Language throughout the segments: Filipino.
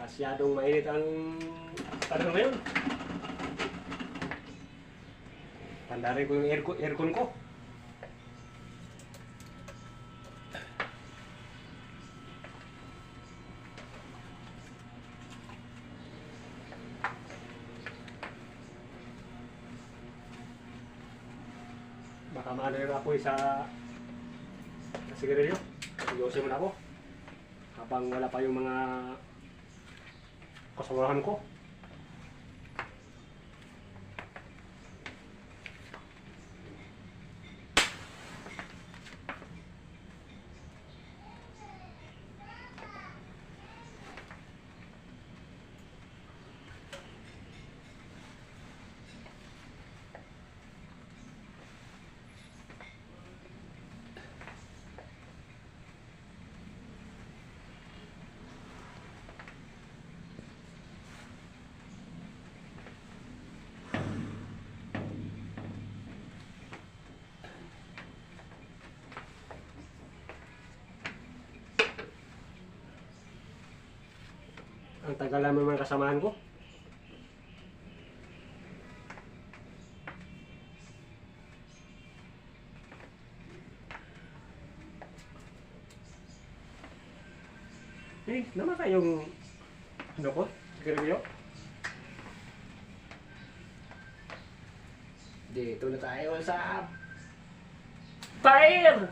Masyadong mainit ang panahon ngayon. Pandarin ko yung aircon ko. Baka maano yung apoy sa sigarilyo. Ayusin mo na ako. Habang wala pa yung mga kasamahan ko. Ang tagal naman mga kasamahan ko. Namatay yung ano ko, sigarilyo. Dito na tayo sa fire!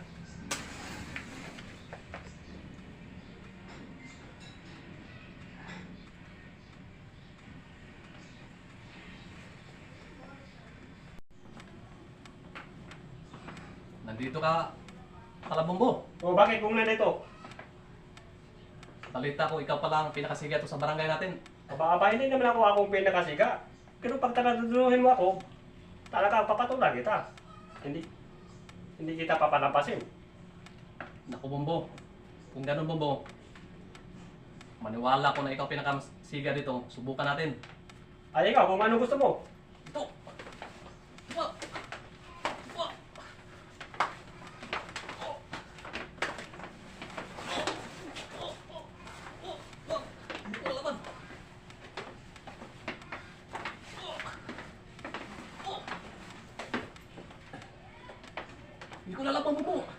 Nandito ka, Kalabombo. O bakit kung nandito? Balita ko, ikaw pala ang pinakasiga to sa barangay natin. Aba, hindi naman ako akong pinakasiga. Pero pag taladunuhin mo ako, talaga papatulan kita. Hindi kita papanapasin. Naku, Bombo. Kung ganun, Bombo, maniwala ko na ikaw pinakasiga dito. Subukan natin. Ay ikaw, kung ano gusto mo. Ito! Wah! Wah! Hindi ko laban. Hindi ko lalaban, Bombo.